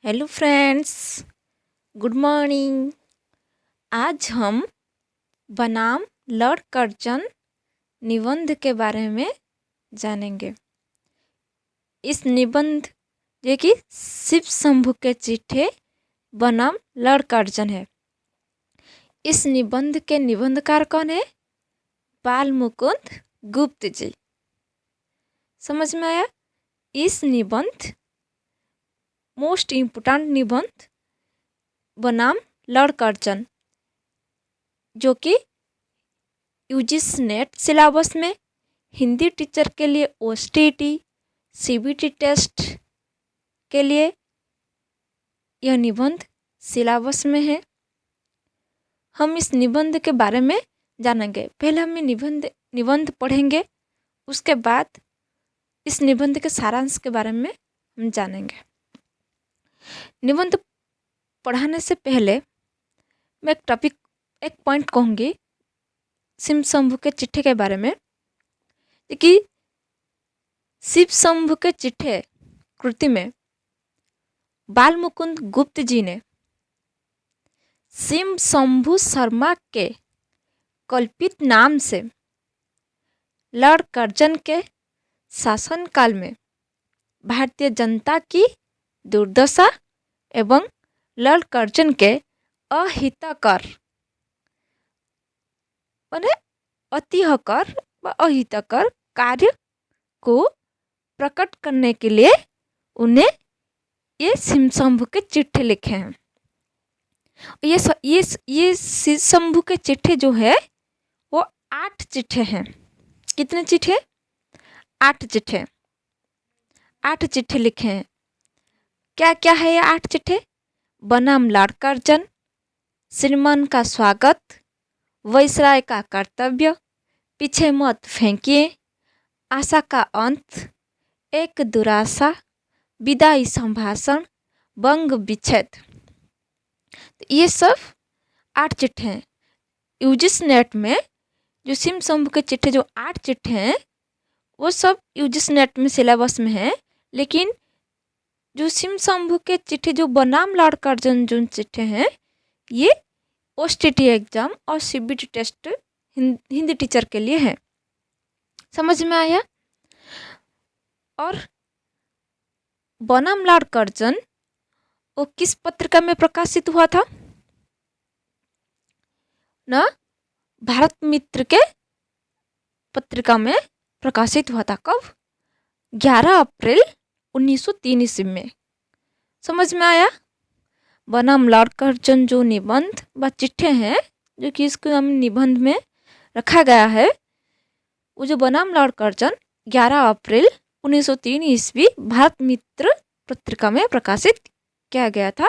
Hello friends, good morning. आज हम बनाम लड़ कर्जन निबंध के बारे में जानेंगे। इस निबंध जो कि शिव शंभु के चिट्ठे बनाम लड़ कर्जन है। इस निबंध के निबंधकार कौन है? बाल मुकुंद गुप्त जी। समझ में आया? इस निबंध मोस्ट इम्पोर्टेंट निबंध बनाम लड़ कर्जन जो कि यूजीसी नेट सिलेबस में हिंदी टीचर के लिए ओएसटीटी सीबीटी टेस्ट के लिए यह निबंध सिलेबस में है। हम इस निबंध के बारे में जानेंगे। पहले हम निबंध पढ़ेंगे, उसके बाद इस निबंध के सारांश के बारे में हम जानेंगे। निबंध पढ़ाने से पहले मैं एक पॉइंट कहूँगी शिव शंभु के चिट्ठे के बारे में कि शिव शंभु के चिट्ठे कृति में बाल मुकुंद गुप्त जी ने शिव शंभु शर्मा के कल्पित नाम से लड़ कर्जन के शासनकाल में भारतीय जनता की दुर्दशा एवं लड़ कर्जन के अहितकर माने अतिहकर व अहितकर कार्य को प्रकट करने के लिए उन्हें ये शिव शंभु के चिट्ठे लिखे हैं। ये शिव शंभु के चिट्ठे जो है वो 8 चिट्ठे हैं। कितने चिट्ठे? 8 चिट्ठे। 8 चिट्ठे लिखे हैं। क्या क्या है ये 8 चिट्ठे? बनाम लड़ कर्जन, श्रीमान का स्वागत, वायसराय का कर्तव्य, पीछे मत फेंकिए, आशा का अंत, एक दुराशा, विदाई संभाषण, बंग विच्छेद। तो ये सब 8 चिट्ठे हैं। यूजीसी नेट में जो शिव शंभु के चिट्ठे जो 8 चिट्ठे हैं वो सब यूजीसी नेट में सिलेबस में है, लेकिन जो शिव शंभु के चिट्ठे जो बनाम लड़ कर्जन जो चिट्ठे हैं ये ओएसटीटी एग्जाम और सीबीटी टेस्ट हिंदी टीचर के लिए है। समझ में आया? और बनाम लड़ कर्जन वो किस पत्रिका में प्रकाशित हुआ था? ना भारत मित्र के पत्रिका में प्रकाशित हुआ था। कब? 11 अप्रैल 1903 ईस्वी में। समझ में आया? बनाम लड़ कर्जन जो निबंध व चिट्ठे हैं जो कि इसको हम निबंध में रखा गया है, वो जो बनाम लड़ कर्जन 11 अप्रैल 1903 ईस्वी भारत मित्र पत्रिका में प्रकाशित किया गया था।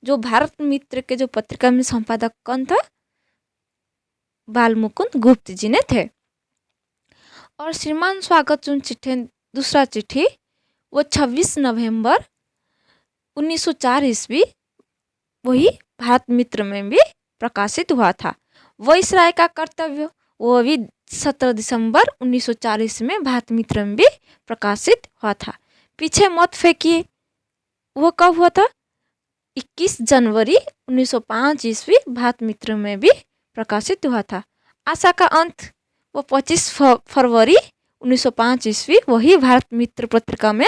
जो भारत मित्र के जो पत्रिका में संपादक कौन था? बाल मुकुंद गुप्त जी ने थे। और श्रीमान स्वागत जो चिट्ठे दूसरा चिट्ठी वो 26 नवंबर 1904 ईस्वी वही भारत मित्र में भी प्रकाशित हुआ था। वायसराय का कर्तव्य वो भी 17 दिसंबर 1904 ईस्वी में भारत मित्र में भी प्रकाशित हुआ था। पीछे मत फेंकिए वो कब हुआ था? 21 जनवरी 1905 ईस्वी भारत मित्र में भी प्रकाशित हुआ था। आशा का अंत वो 25 फरवरी 1905 ईस्वी वही भारत मित्र पत्रिका में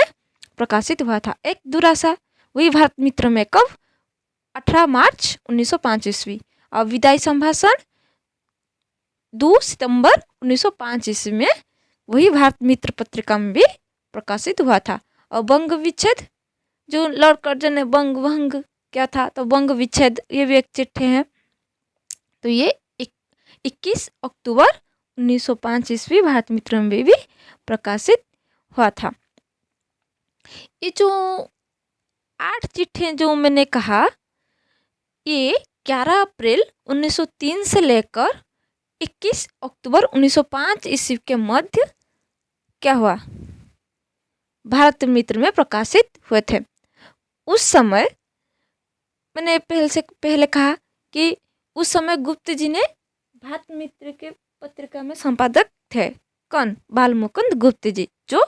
प्रकाशित हुआ था। एक दुराशा वही भारत मित्र में कब? 18 मार्च 1905 ईस्वी। और विदाई संभाषण 2 सितंबर 1905 ईस्वी में वही भारत मित्र पत्रिका में भी प्रकाशित हुआ था। और बंग विच्छेद जो लड़ कर्जन ने बंग भंग क्या था, तो बंग विच्छेद ये भी एक चिट्ठे हैं। तो ये 21 अक्टूबर 1905 ईस्वी भारत मित्र में भी प्रकाशित हुआ था। ये जो 8 चिट्ठे जो मैंने कहा ये 11 अप्रैल 1903 से लेकर 21 अक्टूबर 1905 ईस्वी के मध्य क्या हुआ? भारत मित्र में प्रकाशित हुए थे। उस समय मैंने पहले कहा कि उस समय गुप्त जी ने भारत मित्र के पत्रिका में संपादक थे। कौन? बाल मुकुंद गुप्त जी जो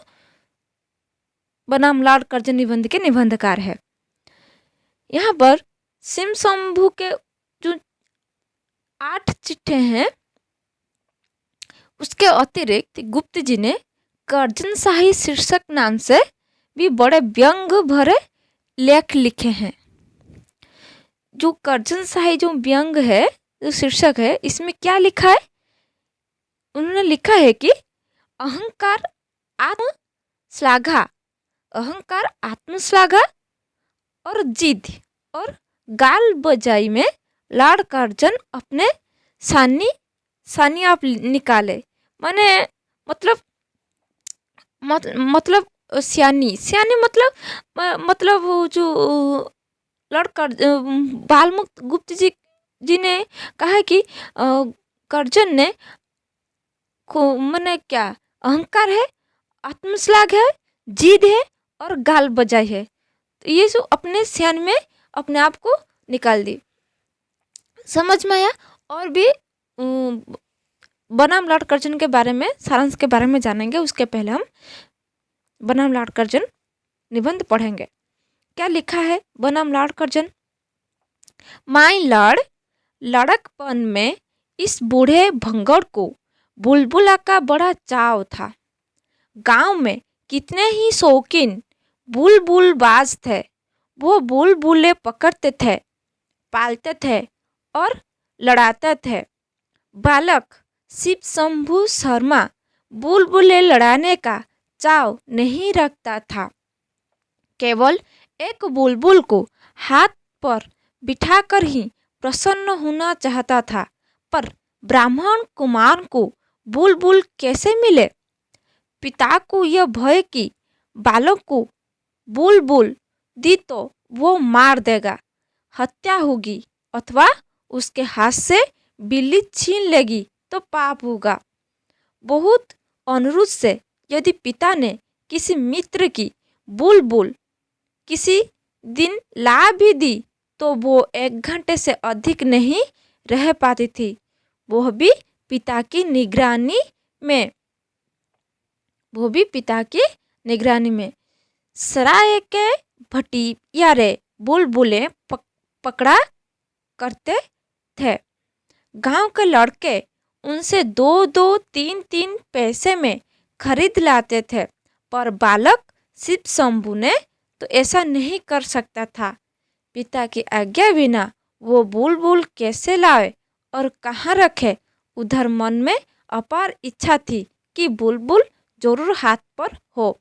बनाम लड़ कर्जन निबंध के निबंधकार है। यहाँ पर शिव शंभू के जो 8 चिट्ठे हैं, उसके अतिरिक्त गुप्त जी ने कर्जन शाही शीर्षक नाम से भी बड़े व्यंग भरे लेख लिखे हैं। जो कर्जन शाही जो व्यंग है, जो शीर्षक है, इसमें क्या लिखा है? उन्होंने लिखा है कि अहंकार आत्म श्लाघा, अहंकार आत्मश्लाघा और जिद और गाल बजाई में लॉर्ड कर्जन अपने सानी सानी आप निकाले। माने मतलब मतलब सियानी सियानी मतलब वो जो लॉर्ड बालमुक्त गुप्त जी ने कहा है कि कर्जन ने को मैंने क्या अहंकार है, आत्मश्लाघ है, जिद है और गाल बजाई है। तो ये जो अपने सियान में अपने आप को निकाल दी। समझ में आया? और भी बनाम लॉर्ड कर्जन के बारे में, सारांश के बारे में जानेंगे। उसके पहले हम बनाम लॉर्ड कर्जन निबंध पढ़ेंगे। क्या लिखा है बनाम लॉर्ड कर्जन? माय लॉर्ड, लड़कपन में इस बूढ़े भंगड़ को बुलबुला का बड़ा चाव था। गांव में कितने ही शौकीन बुलबुल बाज थे। वो बुलबुले पकड़ते थे, पालते थे और लड़ाते थे। बालक शिव शंभू शर्मा बुलबुले लड़ाने का चाव नहीं रखता था। केवल एक बुलबुल को हाथ पर बिठाकर ही प्रसन्न होना चाहता था। पर ब्राह्मण कुमार को बुलबुल कैसे मिले? पिता को यह भय कि बालक को बुलबुल दी तो वो मार देगा, हत्या होगी, अथवा उसके हाथ से बिल्ली छीन लेगी तो पाप होगा। बहुत अनुरोध से यदि पिता ने किसी मित्र की बुलबुल किसी दिन ला भी दी तो वो 1 घंटे से अधिक नहीं रह पाती थी, वह भी पिता की निगरानी में। सराय के भटियारे बुलबुलें पकड़ा करते थे। गांव के लड़के उनसे 2-2, 3-3 पैसे में खरीद लाते थे। पर बालक शिव शंभू ने तो ऐसा नहीं कर सकता था। पिता की आज्ञा बिना वो बुलबुल कैसे लाए और कहाँ रखे? उधर मन में अपार इच्छा थी कि बुलबुल जरूर हाथ पर हो।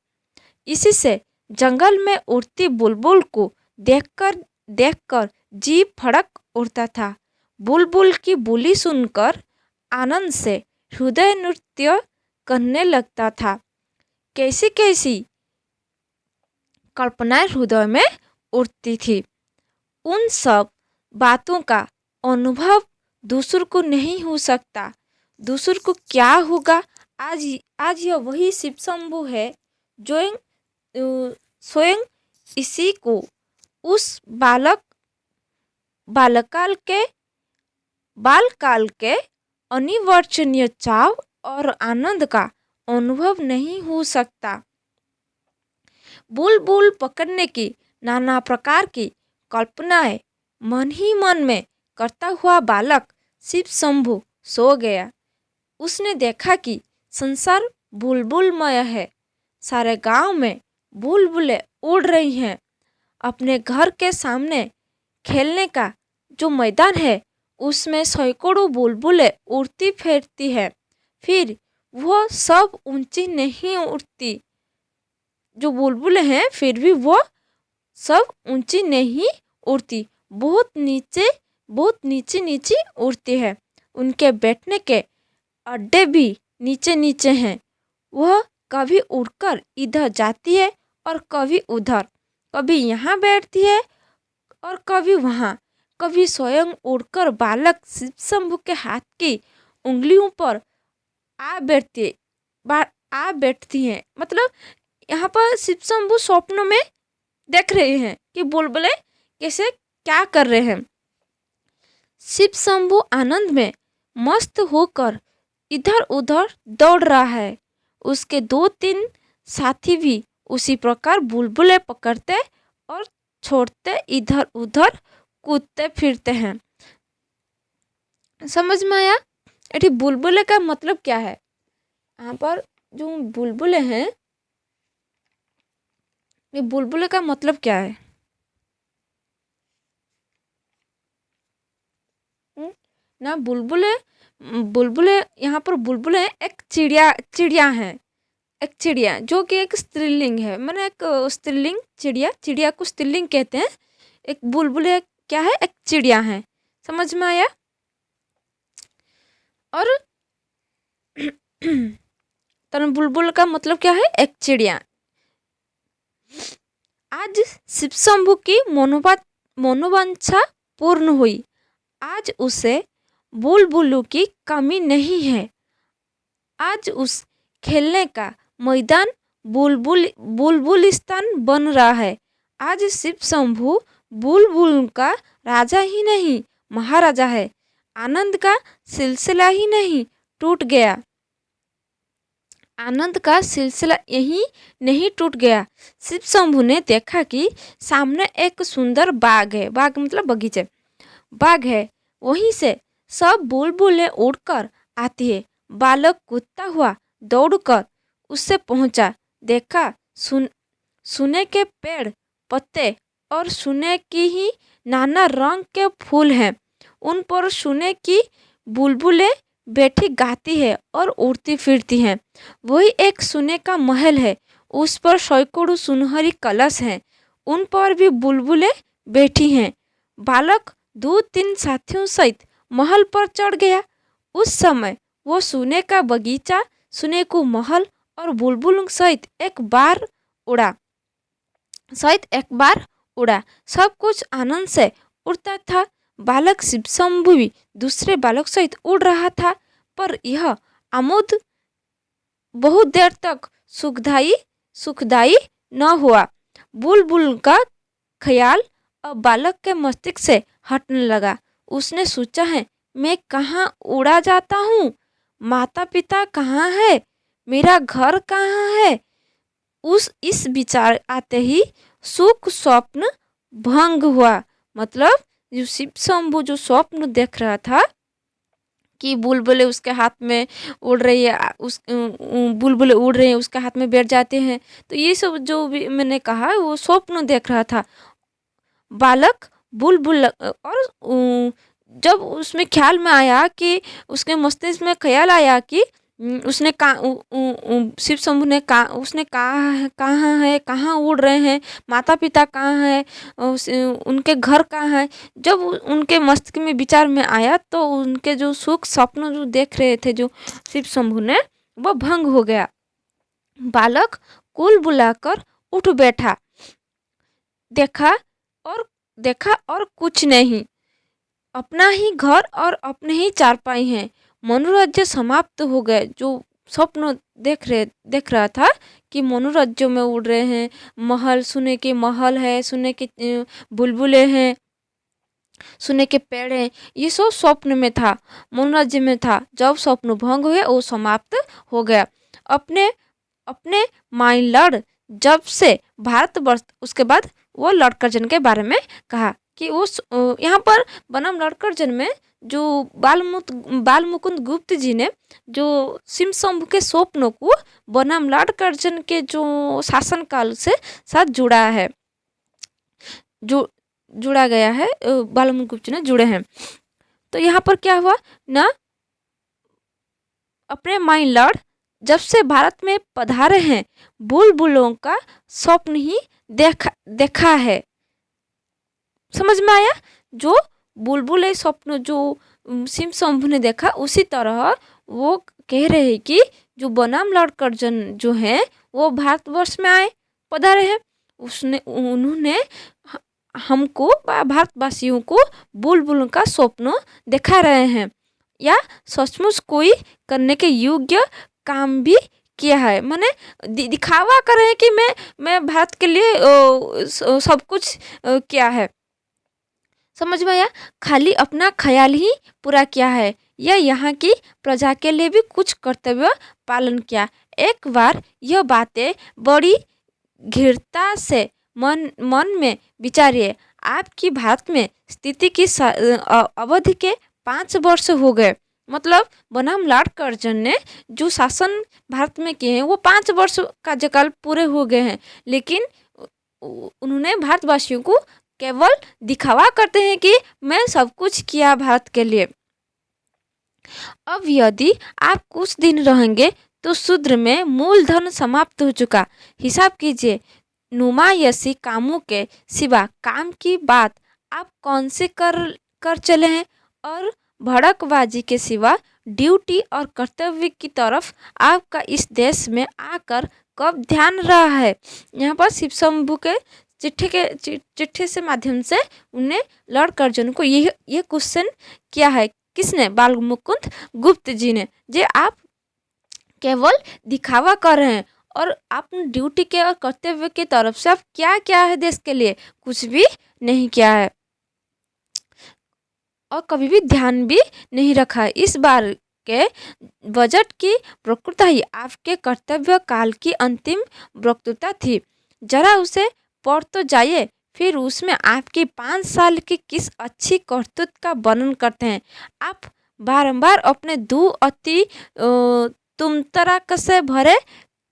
इसी से जंगल में उड़ती बुलबुल को देखकर जी फड़क उड़ता था। बुलबुल की बोली सुनकर आनंद से हृदय नृत्य करने लगता था। कैसी कैसी कल्पनाएं हृदय में उठती थी। उन सब बातों का अनुभव दूसर को नहीं हो सकता। दूसर को क्या होगा? आज यह वही शिव शंभू है जो स्वयं इसी को उस बालकाल के अनिवर्चनीय चाव और आनंद का अनुभव नहीं हो सकता। बुलबुल पकड़ने की नाना प्रकार की कल्पनाएं मन ही मन में करता हुआ बालक शिव शंभू सो गया। उसने देखा कि संसार बुलबुलमय है। सारे गांव में बुलबुलें उड़ रही हैं। अपने घर के सामने खेलने का जो मैदान है उसमें सैकड़ों बुलबुलें उड़ती फिरती है। फिर वो सब ऊंची नहीं उड़ती। जो बुलबुलें हैं फिर भी वो सब ऊंची नहीं उड़ती, बहुत नीचे नीचे उड़ती है। उनके बैठने के अड्डे भी नीचे नीचे हैं। वह कभी उड़कर इधर जाती है और कभी उधर, कभी यहाँ बैठती है और कभी वहाँ, कभी स्वयं उड़कर बालक शिव शंभू के हाथ की उंगलियों पर आ बैठती हैं। मतलब यहाँ पर शिव शंभू स्वप्नों में देख रहे हैं कि बुलबुलें कैसे क्या कर रहे हैं। शिव शंभू आनंद में मस्त होकर इधर उधर दौड़ रहा है। उसके 2-3 साथी भी उसी प्रकार बुलबुलें पकड़ते और छोड़ते इधर उधर कूदते फिरते हैं। समझ में आया? एठी बुलबुले का मतलब क्या है? यहाँ पर जो बुलबुले हैं, ये बुलबुले का मतलब क्या है? हम्म, ना बुलबुले, बुलबुले यहाँ पर बुलबुले एक चिड़िया चिड़िया है, एक चिड़िया जो कि एक स्त्रीलिंग है, मैंने एक स्त्रीलिंग चिड़िया, चिड़िया को स्त्रीलिंग कहते हैं। एक बुलबुले क्या है? एक चिड़िया है। समझ में आया? और तन बुलबुल का मतलब क्या है? एक चिड़िया। आज शिव शंभू की मनोवांछा पूर्ण हुई। आज उसे बुलबुलों की कमी नहीं है। आज उस खेलने का मैदान बुलबुलिस्तान बन रहा है। आज शिव शंभू बुलबुल का राजा ही नहीं, महाराजा है। आनंद का सिलसिला ही नहीं टूट गया, आनंद का सिलसिला यही नहीं टूट गया। शिव शंभू ने देखा कि सामने एक सुंदर बाग है, बाग मतलब बगीचे, बाग है, वहीं से सब बुलबुलें उड़कर आती है। बालक कूदता हुआ दौड़कर उससे पहुंचा। देखा सुने के पेड़ पत्ते और सुने की ही नाना रंग के फूल हैं। उन पर सुने की बुलबुलें बैठी गाती है और उड़ती फिरती हैं। वही एक सुने का महल है, उस पर सैकड़ों सुनहरी कलश हैं, उन पर भी बुलबुलें बैठी हैं। बालक 2-3 साथियों सहित महल पर चढ़ गया। उस समय वो सुने का बगीचा, सुने को महल और बुलबुल सहित एक बार उड़ा। सब कुछ आनंद से उड़ता था। बालक शिव शंभू भी दूसरे बालक सहित उड़ रहा था, पर यह आमोद बहुत देर तक सुखदाई न हुआ। बुलबुल का ख्याल अब बालक के मस्तिष्क से हटने लगा। उसने सोचा है, मैं कहाँ उड़ा जाता हूँ? माता पिता कहाँ है? मेरा घर कहाँ है? इस विचार आते ही सुख स्वप्न भंग हुआ। मतलब जो शिव शंभू जो स्वप्न देख रहा था कि बुलबुलें उसके हाथ में उड़ रही है, बुलबुलें उड़ रहे हैं, उसके हाथ में बैठ जाते हैं, तो ये सब जो भी मैंने कहा वो स्वप्न देख रहा था बालक। बुलबुल और जब उसमें ख्याल में आया कि उसके मस्तिष्क में ख्याल आया कि उसने शिव शंभू ने कहा, उसने कहा कहाँ है, कहाँ उड़ रहे हैं, माता पिता कहाँ है, उनके घर कहाँ है। जब उनके मस्तिष्क में विचार में आया तो उनके जो सुख स्वप्न जो देख रहे थे जो शिव शंभू ने, वो भंग हो गया। बालक कुल बुलाकर उठ बैठा। देखा और कुछ नहीं, अपना ही घर और अपने ही चारपाई हैं। मनोरंजन समाप्त हो गए। जो स्वप्न देख रहा था कि मनोरंजन में उड़ रहे हैं, महल, सुने के महल है, सुने के बुलबुलें हैं, सुने के पेड़ हैं, ये सब स्वप्न में था, मनोरंजन में था। जब स्वप्न भंग हुए वो समाप्त हो गया। अपने अपने माई लड़ जब से भारतवर्ष, उसके बाद वो लड़कर्जन के बारे में कहा कि उस यहाँ पर बनम लड़कर्जन में जो बाल मुकुंद गुप्त जी ने जो शिव शंभू के स्वप्नों को बनाम लड़कर्जन के जो शासनकाल से साथ जुड़ा है, जो जुड़ा गया है, बाल मुकुंद गुप्त जी ने जुड़े हैं। तो यहाँ पर क्या हुआ ना, अपने माई लड़ जब से भारत में पधारे हैं, बुलबुलों का स्वप्न ही देखा है। समझ में आया? जो बुलबुल स्वप्न जो शिव शंभू ने देखा, उसी तरह वो कह रहे हैं कि जो बनाम लड़कर्जन जो हैं वो भारतवर्ष में आए, पधारे हैं। उन्होंने हमको, भारतवासियों को बुलबुल का स्वप्न दिखा रहे हैं, या सचमुच कोई करने के योग्य काम भी किया है। माने दिखावा कर रहे हैं कि मैं भारत के लिए सब कुछ किया है। समझ में आया? खाली अपना ख्याल ही पूरा किया है, या यहाँ की प्रजा के लिए भी कुछ कर्तव्य पालन किया। एक बार यह बातें बड़ी गृढ़ता से मन मन में विचारिए, आपकी भारत में स्थिति की अवधि के 5 वर्ष हो गए। मतलब बनाम लॉर्ड कर्जन ने जो शासन भारत में किए हैं वो 5 वर्ष कार्यकाल पूरे हो गए हैं, लेकिन उन्होंने भारतवासियों को केवल दिखावा करते हैं कि मैं सब कुछ किया भारत के लिए। अब यदि आप कुछ दिन रहेंगे तो शूद्र में मूलधन समाप्त हो चुका। हिसाब कीजिए, नुमायशी कामों के सिवा काम की बात आप कौन से कर चले हैं, और भड़कबाजी के सिवा ड्यूटी और कर्तव्य की तरफ आपका इस देश में आकर कब ध्यान रहा है। यहाँ पर शिव शंभू के चिट्ठी से माध्यम से उन्हें लॉर्ड कर्जन को ये क्वेश्चन किया है। किसने? बाल मुकुंद गुप्त जी ने। जे आप केवल दिखावा कर रहे हैं और आप ड्यूटी के और कर्तव्य की तरफ से आप क्या क्या है देश के लिए, कुछ भी नहीं किया है और कभी भी ध्यान भी नहीं रखा है। इस बार के बजट की प्रकृति ही आपके कर्तव्य काल की अंतिम वक्तृता थी। जरा उसे पढ़ तो जाइए, फिर उसमें आपकी 5 साल की किस अच्छी करतूत का वर्णन करते हैं। आप बारंबार अपने दो अति तुमतराक से भरे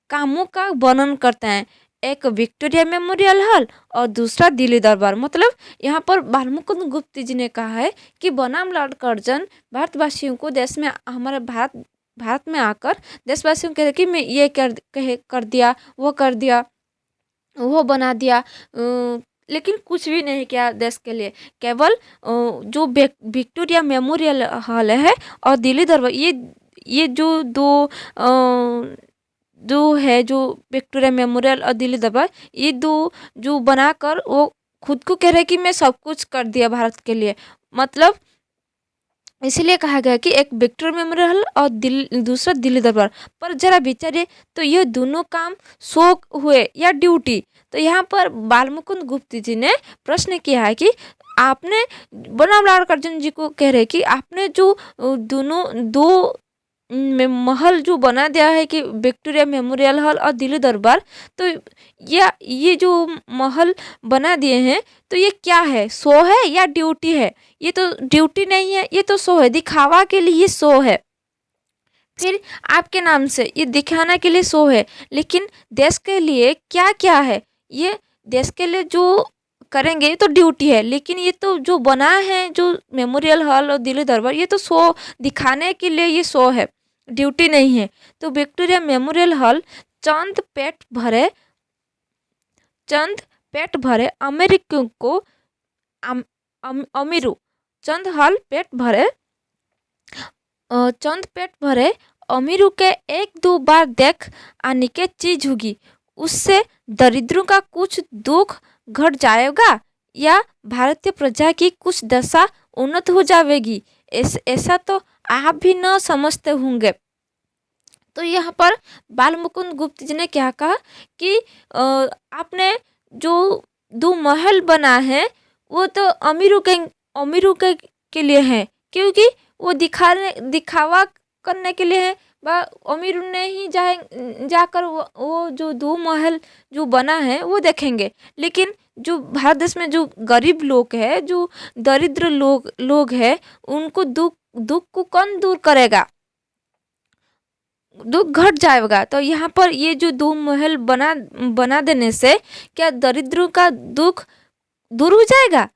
कामों का वर्णन करते हैं, एक विक्टोरिया मेमोरियल हॉल और दूसरा दिल्ली दरबार। मतलब यहाँ पर बालमुकुंद गुप्त जी ने कहा है कि बनाम लॉर्ड कर्जन भारतवासियों को देश में, हमारे भारत में आकर देशवासियों कह कि मैं ये कर दिया, वो कर दिया, वो बना दिया, लेकिन कुछ भी नहीं किया देश के लिए। केवल जो विक्टोरिया मेमोरियल हॉल है और दिल्ली दरबार, ये जो दो है, जो विक्टोरिया मेमोरियल और दिल्ली दरबार, ये दो जो बनाकर वो खुद को कह रहे कि मैं सब कुछ कर दिया भारत के लिए। मतलब इसीलिए कहा गया कि एक विक्टोरिया मेमोरियल और दूसरा दिल्ली दरबार। पर जरा विचारिए तो ये दोनों काम शौक हुए या ड्यूटी। तो यहाँ पर बालमुकुंद गुप्त जी ने प्रश्न किया है कि आपने बनाम लॉर्ड कर्जन जी को कह रहे कि आपने जो दो महल जो बना दिया है कि विक्टोरिया मेमोरियल हॉल और दिल्ली दरबार, तो ये जो महल बना दिए हैं तो ये क्या है, शो है या ड्यूटी है? ये तो ड्यूटी नहीं है, ये तो शो है, दिखावा के लिए शो है। फिर आपके नाम से ये दिखाने के लिए शो है, लेकिन देश के लिए क्या क्या है? ये देश के लिए जो करेंगे तो ड्यूटी है, लेकिन ये तो जो बना है, जो मेमोरियल हॉल और दिल्ली दरबार, ये तो शो दिखाने के लिए ये शो है, ड्यूटी नहीं है। तो विक्टोरिया मेमोरियल हॉल चंद पेट भरे अमेरिकियों को अमीरू चंद पेट भरे अमीरों के एक दो बार देख आने के चीज होगी। उससे दरिद्रों का कुछ दुख घट जाएगा या भारतीय प्रजा की कुछ दशा उन्नत हो जाएगी, ऐसा तो आप भी न समझते होंगे। तो यहाँ पर बालमुकुंद गुप्त जी ने क्या कहा कि आपने जो दो महल बना है वो तो अमीरों के लिए है, क्योंकि वो दिखावा करने के लिए है। अमीर ने ही जाकर वो जो दो महल जो बना है वो देखेंगे, लेकिन जो भारत देश में जो गरीब लोग है, जो दरिद्र लोग है, उनको दुख को कौन दूर करेगा? दुख घट जाएगा। तो यहाँ पर ये जो दो महल बना देने से क्या दरिद्रों का दुख दूर हो जाएगा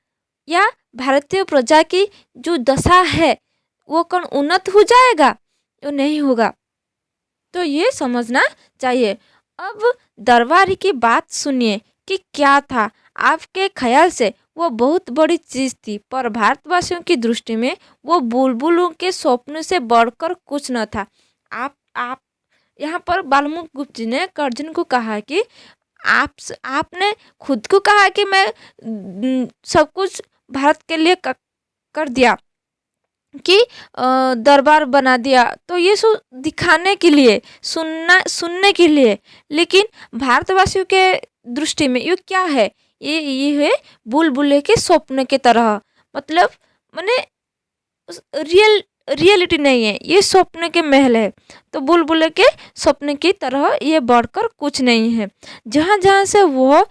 या भारतीय प्रजा की जो दशा है वो कौन उन्नत हो जाएगा? तो नहीं होगा। तो ये समझना चाहिए। अब दरबारी की बात सुनिए कि क्या था। आपके ख्याल से वो बहुत बड़ी चीज़ थी, पर भारतवासियों की दृष्टि में वो बुलबुलों के स्वप्न से बढ़कर कुछ न था। आप यहाँ पर बालमुकुंद गुप्त जी ने कर्जन को कहा कि आपने खुद को कहा कि मैं सब कुछ भारत के लिए कर दिया, कि दरबार बना दिया, तो ये सब दिखाने के लिए, सुनने के लिए, लेकिन भारतवासियों के दृष्टि में ये क्या है? ये है बुलबुले के स्वप्न के तरह। मतलब माने रियलिटी नहीं है, ये स्वप्न के महल है। तो बुलबुल के स्वप्न की तरह ये बढ़कर कुछ नहीं है। जहाँ जहाँ से वह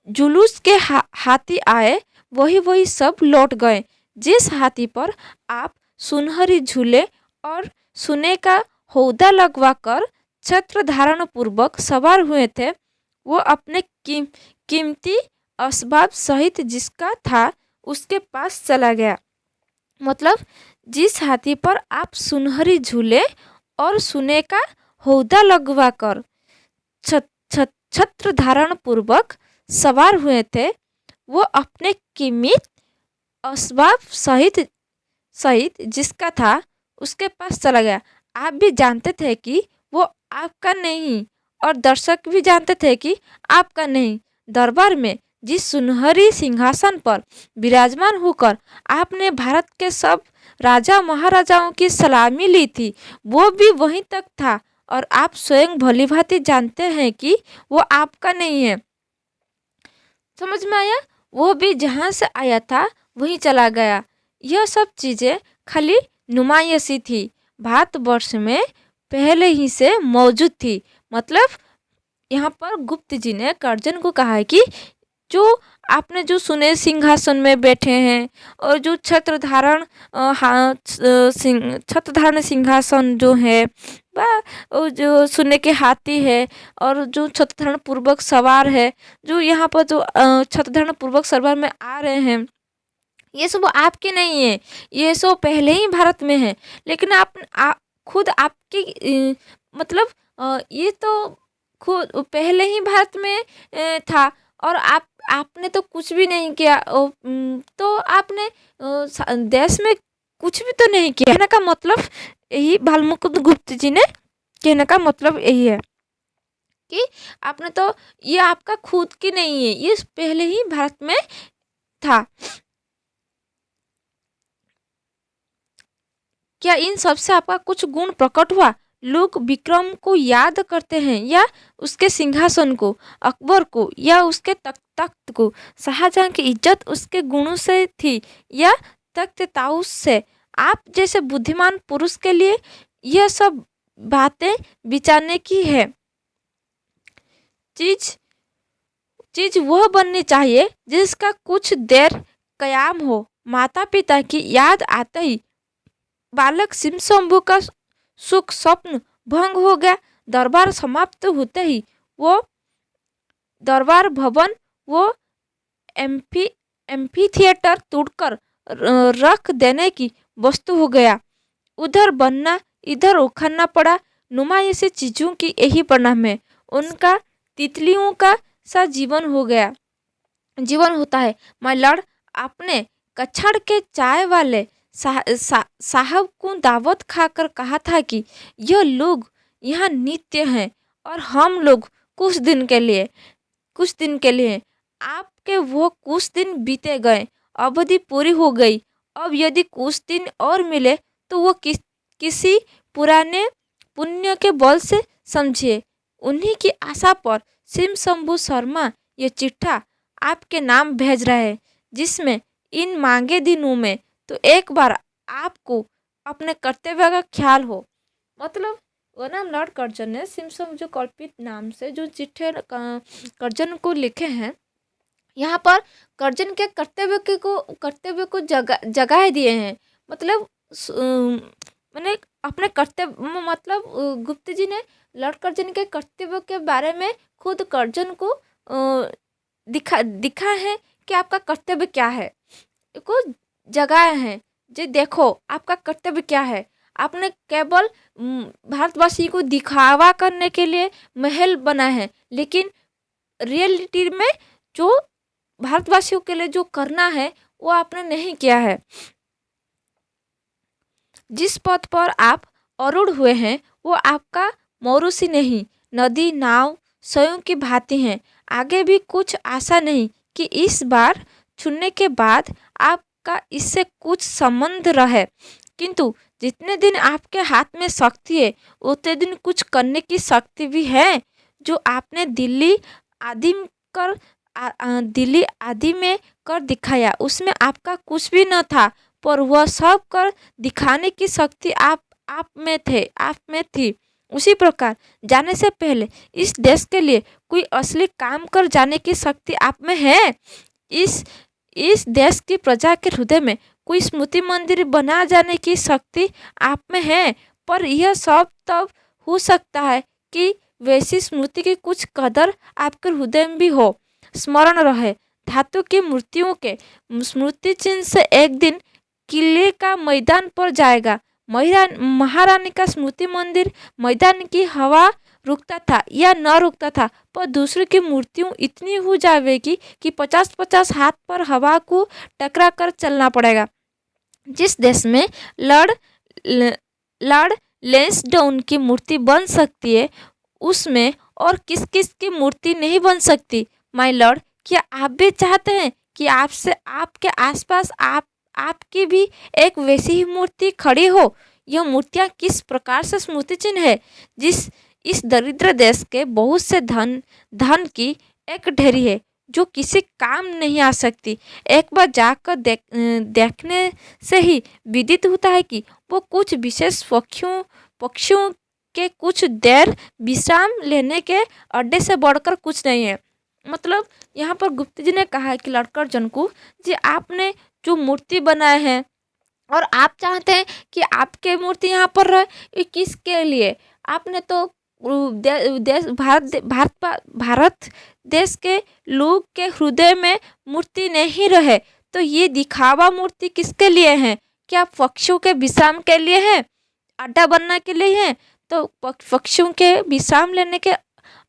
जुलूस के हाथी आए वही वही सब लौट गए। जिस हाथी पर आप सुनहरी झूले और सोने का हौदा लगवाकर छत्र धारण पूर्वक सवार हुए थे, वो अपने कीमती असबाब सहित जिसका था उसके पास चला गया। मतलब जिस हाथी पर आप सुनहरी झूले और सोने का हौदा लगवाकर छत्र धारण पूर्वक सवार हुए थे, वो अपने कीमती असबाब सहित सहित जिसका था उसके पास चला गया। आप भी जानते थे कि वो आपका नहीं, और दर्शक भी जानते थे कि आपका नहीं। दरबार में जिस सुनहरी सिंहासन पर विराजमान होकर आपने भारत के सब राजा महाराजाओं की सलामी ली थी, वो भी वहीं तक था, और आप स्वयं भली भांति जानते हैं कि वो आपका नहीं है। समझ में आया? वो भी जहाँ से आया था वहीं चला गया। यह सब चीज़ें खाली नुमाइशी थी, भारतवर्ष में पहले ही से मौजूद थी। मतलब यहाँ पर गुप्त जी ने कर्जन को कहा है कि जो आपने जो सुने सिंहासन में बैठे हैं, और जो छत्र धारण छत्र धारण सिंहासन जो है, वह जो सोने के हाथी है, और जो छत्र धारण पूर्वक सवार है, जो यहाँ पर जो छत्र धारण पूर्वक सवार में आ रहे हैं, ये सब आपके नहीं है, ये सब पहले ही भारत में है। लेकिन आप खुद आपकी मतलब ये तो खुद पहले ही भारत में था, और आपने तो कुछ भी नहीं किया। तो आपने देश में कुछ भी तो नहीं किया। कहने का मतलब यही भालमुकुंद गुप्त जी ने कहने का मतलब यही है कि आपने तो, ये आपका खुद की नहीं है, ये पहले ही भारत में था। क्या इन सब से आपका कुछ गुण प्रकट हुआ? लोग विक्रम को याद करते हैं, या उसके सिंहासन को, अकबर को, या उसके तख्त को? शाहजहां की इज्जत उसके गुणों से थी या तख्त ताउस से? आप जैसे बुद्धिमान पुरुष के लिए यह सब बातें विचारने की है। चीज वह बननी चाहिए जिसका कुछ देर कयाम हो। माता पिता की याद आते ही बालक सिमशंभु का सुख स्वप्न भंग हो गया। दरबार समाप्त होते ही वो दरबार भवन, वो एम्फी थिएटर तोड़कर रख देने की वस्तु हो गया। उधर बनना इधर उखड़ना पड़ा। नुमाइशी चीज़ों की यही परिणाम है। उनका तितलियों का सा जीवन होता है। माय लॉर्ड, आपने कछड़ के चाय वाले साहब को दावत खाकर कहा था कि यह लोग यहाँ नित्य हैं, और हम लोग कुछ दिन के लिए। आपके वो कुछ दिन बीते गए, अवधि पूरी हो गई। अब यदि कुछ दिन और मिले तो वो किसी पुराने पुण्य के बल से समझिए। उन्हीं की आशा पर सिमशंभु शर्मा ये चिट्ठा आपके नाम भेज रहा है, जिसमें इन मांगे दिनों में तो एक बार आपको अपने कर्तव्य का ख्याल हो। मतलब वो ना लॉर्ड कर्जन ने सिमशंभु जो कल्पित नाम से जो चिट्ठे कर्जन को लिखे हैं, यहाँ पर कर्जन के कर्तव्य को जगह दिए हैं। मतलब मैंने अपने कर्तव्य, मतलब गुप्त जी ने लॉर्ड कर्जन के कर्तव्य के बारे में खुद कर्जन को दिखा है कि आपका कर्तव्य क्या है, को जगाए हैं। जे देखो आपका कर्तव्य क्या है। आपने केवल भारतवासी को दिखावा करने के लिए महल बना है, लेकिन रियलिटी में जो भारतवासियों के लिए जो करना है वो आपने नहीं किया है। जिस पद पर आप आरूढ़ हुए हैं वो आपका मौरूसी नहीं, नदी नाव स्वयं की भांति हैं। आगे भी कुछ आशा नहीं कि इस बार चुनने के बाद आपका इससे कुछ संबंध रहे, किंतु जितने दिन आपके हाथ में शक्ति है उतने दिन कुछ करने की शक्ति भी है। जो आपने दिल्ली आदि में कर दिखाया, उसमें आपका कुछ भी न था, पर वह सब कर दिखाने की शक्ति आप में थी। उसी प्रकार जाने से पहले इस देश के लिए कोई असली काम कर जाने की शक्ति आप में है। इस इस देश की प्रजा के हृदय में कोई स्मृति मंदिर बना जाने की शक्ति आप में है। पर यह सब तब हो सकता है कि वैसी स्मृति की कुछ कदर आपके हृदय में भी हो। स्मरण रहे, धातु की मूर्तियों के स्मृति चिन्ह से एक दिन किले का मैदान पर जाएगा। महारानी का स्मृति मंदिर मैदान की हवा रुकता था या न रुकता था, पर दूसरे की मूर्तियों इतनी हो जाएगी कि 50-50 हाथ पर हवा को टकरा कर चलना पड़ेगा। जिस देश में लॉर्ड लैंसडाउन की मूर्ति बन सकती है, उसमें और किस किस की मूर्ति नहीं बन सकती। माय लॉर्ड, क्या आप भी चाहते हैं कि आपसे आपके आसपास आपकी भी एक वैसी ही मूर्ति खड़ी हो? यह मूर्तियाँ किस प्रकार से स्मृति चिन्ह है जिस इस दरिद्र देश के बहुत से धन की एक ढेरी है जो किसी काम नहीं आ सकती। एक बार जाकर देखने से ही विदित होता है कि वो कुछ विशेष पक्षियों के कुछ देर विश्राम लेने के अड्डे से बढ़कर कुछ नहीं है। मतलब यहाँ पर गुप्ता जी ने कहा है कि लॉर्ड कर्जन को जी आपने जो मूर्ति बनाए हैं और आप चाहते हैं कि आपके मूर्ति यहाँ पर रहे, ये किसके लिए? आपने तो भारत देश के लोग के हृदय में मूर्ति नहीं रहे, तो ये दिखावा मूर्ति किसके लिए है? क्या पक्षियों के विश्राम के लिए है? अड्डा बनने के लिए है? तो पक्षियों के विश्राम लेने के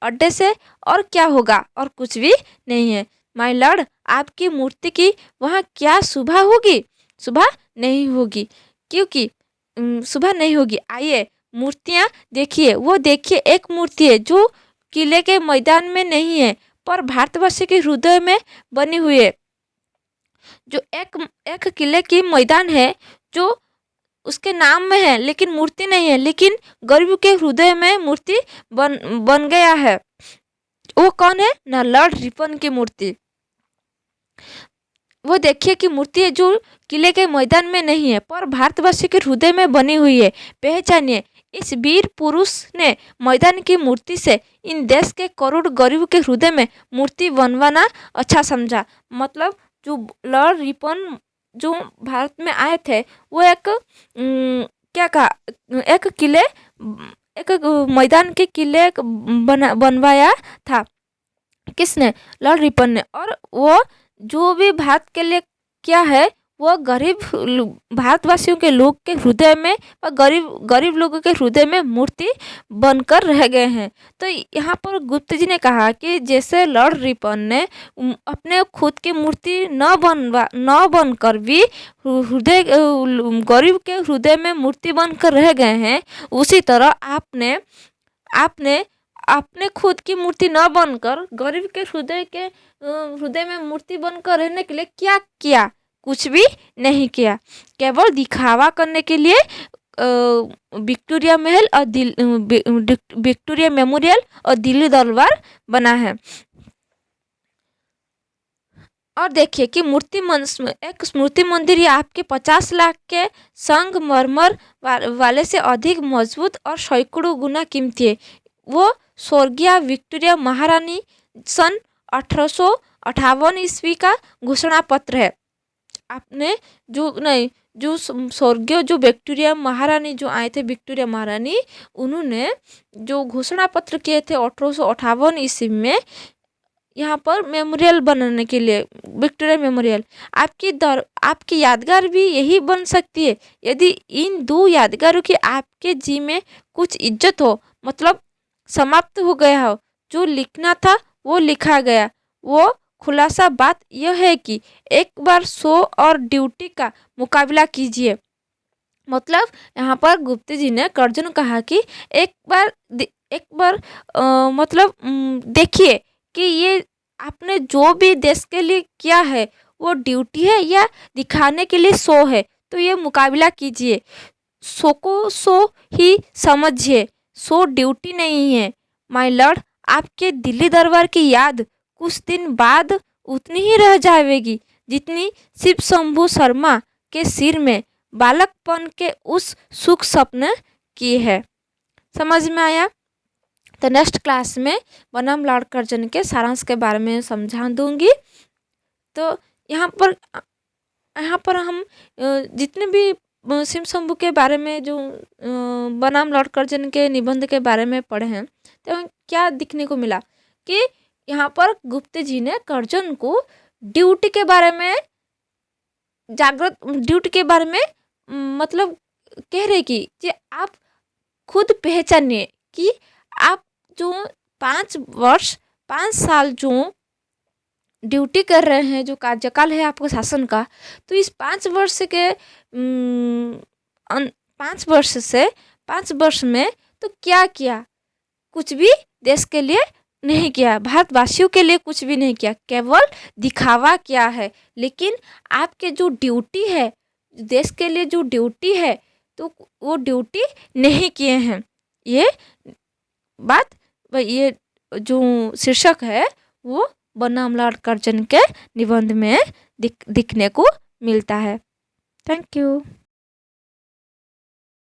अड्डे से और क्या होगा? और कुछ भी नहीं है। माय लॉर्ड, आपकी मूर्ति की वहाँ क्या शोभा होगी? शोभा नहीं होगी, क्योंकि शोभा नहीं होगी। आइए मूर्तियाँ देखिए, वो देखिए एक मूर्ति है जो किले के मैदान में नहीं है पर भारतवर्ष के हृदय में बनी हुई है। जो एक किले की मैदान है जो उसके नाम में है लेकिन मूर्ति नहीं है, लेकिन गरीब के हृदय में मूर्ति बन गया है। वो कौन है? ना लॉर्ड रिपन की मूर्ति। वो देखिए कि मूर्ति है जो किले के मैदान में नहीं है पर भारतवर्ष के हृदय में बनी हुई है। पहचानिए, इस वीर पुरुष ने मैदान की मूर्ति से इन देश के करोड़ गरीब के हृदय में मूर्ति बनवाना अच्छा समझा। मतलब जो लॉर्ड रिपन जो भारत में आए थे वो एक एक मैदान के किले बनवाया था। किसने? लॉर्ड रिपन ने। और वो जो भी भारत के लिए क्या है, वो गरीब भारतवासियों के लोग के हृदय में और गरीब लोगों के हृदय में मूर्ति बनकर रह गए हैं। तो यहाँ पर गुप्ता जी ने कहा कि जैसे लॉर्ड रिपन ने अपने खुद की मूर्ति न बनकर भी हृदय गरीब के हृदय में मूर्ति बनकर रह गए हैं, उसी तरह आपने अपने खुद की मूर्ति न बनकर गरीब के हृदय में मूर्ति बनकर रहने के लिए क्या किया? कुछ भी नहीं किया। केवल दिखावा करने के लिए विक्टोरिया महल और विक्टोरिया मेमोरियल और दिल्ली दरबार बना है। और देखिए कि एक स्मृति मंदिर या आपके 50 लाख के संगमरमर वाले से अधिक मजबूत और सैकड़ों गुना कीमती है। वो स्वर्गीय विक्टोरिया महारानी सन 1858 ईस्वी का घोषणा पत्र है। आपने जो स्वर्गीय जो विक्टोरिया महारानी जो आए थे, विक्टोरिया महारानी, उन्होंने जो घोषणा पत्र किए थे 1858 ईस्वी में यहाँ पर मेमोरियल बनाने के लिए, विक्टोरिया मेमोरियल। आपकी यादगार भी यही बन सकती है यदि इन दो यादगारों की आपके जी में कुछ इज्जत हो, मतलब समाप्त हो गया हो। जो लिखना था वो लिखा गया। वो खुलासा बात यह है कि एक बार शो और ड्यूटी का मुकाबला कीजिए। मतलब यहाँ पर गुप्ता जी ने कर्जन कहा कि एक बार मतलब देखिए कि ये आपने जो भी देश के लिए किया है वो ड्यूटी है या दिखाने के लिए शो है, तो ये मुकाबला कीजिए। शो को शो ही समझिए, शो ड्यूटी नहीं है। माय लॉर्ड, आपके दिल्ली दरबार की याद कुछ दिन बाद उतनी ही रह जाएगी जितनी शिव शंभू शर्मा के सिर में बालकपन के उस सुख स्वप्न की है। समझ में आया? तो नेक्स्ट क्लास में बनाम लॉर्ड कर्जन के सारांश के बारे में समझा दूंगी। तो यहाँ पर हम जितने भी शिव शंभू के बारे में जो बनाम लॉर्ड कर्जन के निबंध के बारे में पढ़े हैं, तो क्या दिखने को मिला कि यहाँ पर गुप्ते जी ने कर्जन को ड्यूटी के बारे में ड्यूटी के बारे में मतलब कह रहे कि आप खुद पहचानिए कि आप जो 5 साल जो ड्यूटी कर रहे हैं, जो कार्यकाल है आपका शासन का, तो इस 5 वर्ष के 5 वर्ष में तो क्या किया? कुछ भी देश के लिए नहीं किया, भारतवासियों के लिए कुछ भी नहीं किया, केवल दिखावा किया है। लेकिन आपके जो ड्यूटी है, देश के लिए जो ड्यूटी है, तो वो ड्यूटी नहीं किए हैं। ये बात, ये जो शीर्षक है वो बनाम लॉर्ड कर्जन के निबंध में दिखने को मिलता है। Thank you.